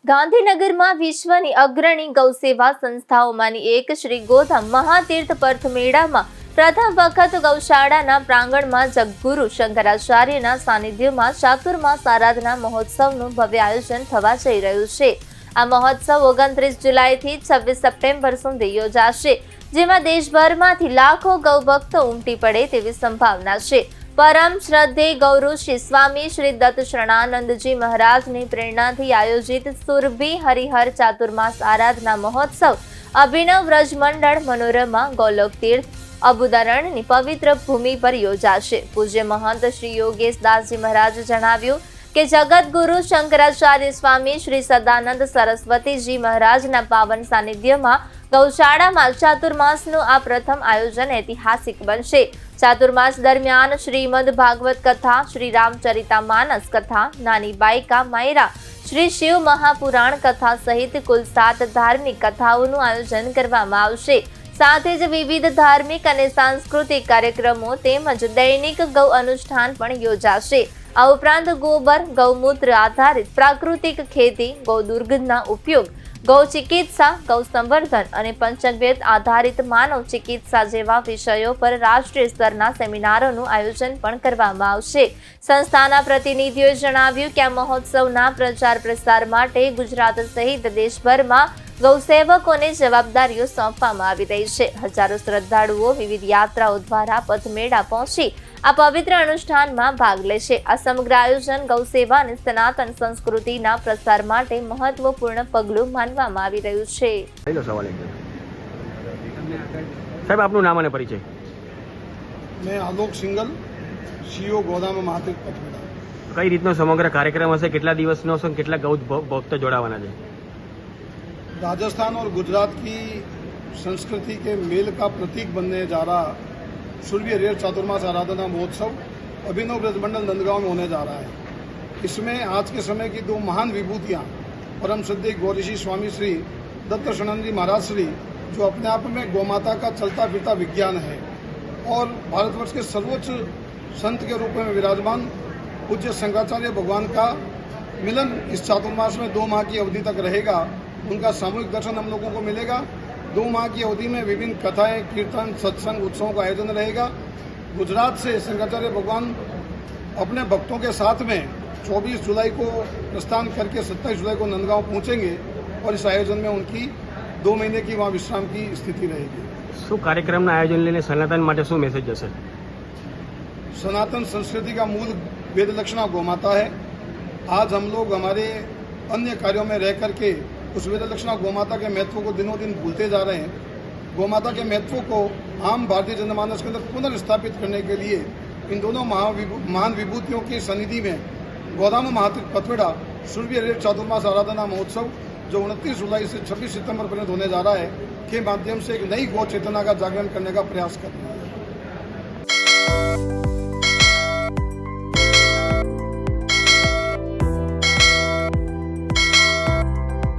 ગાંધીનગરમાં વિશ્વની અગ્રણી ગૌસેવા સંસ્થાઓમાંની એક શ્રી ગોધામ મહાતીર્થ પર્થ મેળામાં પ્રથમ વખત ગૌશાળાના પ્રાંગણમાં જગગુરુ શંકરાચાર્યના સાનિધ્યમાં ચાતુર્માસ આરાધના મહોત્સવનું ભવ્ય આયોજન થવા જઈ રહ્યું છે। આ મહોત્સવ 29 જુલાઈથી 26 સપ્ટેમ્બર સુધી યોજાશે, જેમાં દેશભરમાંથી લાખો ગૌભક્તો ઉમટી પડે તેવી સંભાવના છે। परम श्रद्धे गौऋषि स्वामी श्री दत्त शरणानंदजी महाराज ने प्रेरणाथी आयोजित सुरभि हरिहर चातुर्मास आराधना महोत्सव अभिनव व्रज मंडल मनोरमा गोलोक तीर्थ अबुदारण पवित्र भूमि पर योजाशे। पूज्य महंत श्री योगेश दासजी महाराज जणाव्युं के जगत गुरु शंकराचार्य स्वामी श्री सदानंद सरस्वती जी महाराज ना पावन सानिध्य में गौशाला में चातुर्मासनु आ प्रथम आयोजन ऐतिहासिक बनशे। चातुर्मास दरमियान श्रीमद भागवत कथा, श्री रामचरितमानस कथा, नानी बाईका मायरा, श्री शिव महापुराण कथा सहित कुल 7 धार्मिक कथाओनुं आयोजन करवामां आवशे। साथ ज विविध धार्मिक अने सांस्कृतिक कार्यक्रमों तेमज दैनिक गौ अनुष्ठान पण योजाशे। आ उपरांत गोबर, गौमूत्र आधारित प्राकृतिक खेती, गौ दुर्गंधना उपयोग, गौ चिकित्सा, गौ संवर्धन और पंचगव्य आधारित मानव चिकित्सा जेवा विषयों पर राष्ट्रीय स्तरना सेमिनारोनुं आयोजन पण करवामां आवशे। संस्थाना प्रतिनिधिओए जणाव्युं के आ महोत्सवना प्रचार प्रसार माटे गुजरात सहित देशभरमां गौसेवकोने जवाबदारीओ सोंपवामां आवी रही छे। हजारों श्रद्धाळुओ विविध यात्राओं द्वारा पथमेड़ा पहोंची आ पवित्र अनुष्ठान में भाग लेशे। आ समग्र आयोजन गौसेवा और सनातन संस्कृति प्रसार माटे महत्वपूर्ण पगलुं मानवामां आवी रह्युं छे। साहेब, आपनुं नाम अने परिचय? मैं आलोक सिंगल, सीईओ गोदाम महातीर्थ पथ मेळा। कई रीतनो समग्र कार्यक्रम हशे? केटला दिवसनो हशे? केटला गौ भक्त जोड़ावाना छे? राजस्थान और गुजरात की संस्कृति के मेल का प्रतीक बनने जा रहा सुरभि हरिहर चातुर्मास आराधना महोत्सव अभिनव व्रज मंडल नंदगांव में होने जा रहा है। इसमें आज के समय की 2 महान विभूतियां, परम श्रद्धेय गौऋषि स्वामी श्री दत्त शरणानंद महाराज श्री, जो अपने आप में गौमाता का चलता फिरता विज्ञान है, और भारतवर्ष के सर्वोच्च संत के रूप में विराजमान पूज्य शंकराचार्य भगवान का मिलन इस चातुर्मास में 2 माह की अवधि तक रहेगा। उनका सामूहिक दर्शन हम लोगों को मिलेगा। 2 माह की अवधि में विभिन्न कथाएं, कीर्तन, सत्संग, उत्सवों का आयोजन रहेगा। गुजरात से शंकराचार्य भगवान अपने भक्तों के साथ में 24 जुलाई को प्रस्थान करके 27 जुलाई को नंदगांव पहुंचेंगे, और इस आयोजन में उनकी 2 महीने की वहाँ विश्राम की स्थिति रहेगी। शू कार्यक्रम आयोजन लेने सनातन माटे शू मेसेज हशे? सनातन संस्कृति का मूल वेद लक्षणा गौमाता है। आज हम लोग हमारे अन्य कार्यों में रह करके उस वेद लक्षणा गौमाता के महत्व को दिनों दिन भूलते जा रहे हैं। गौमाता के महत्व को आम भारतीय जनमानस के अंदर पुनर्स्थापित करने के लिए इन दोनों महान विभूतियों की सन्निधि में गोदाम महातीर्थ पथ मेळा सुरभि हरिहर चातुर्मास आराधना महोत्सव, जो 29 जुलाई से 26 सितंबर पर्यंत होने जा रहा है, के माध्यम से एक नई गौ चेतना का जागरण करने का प्रयास कर रहे हैं।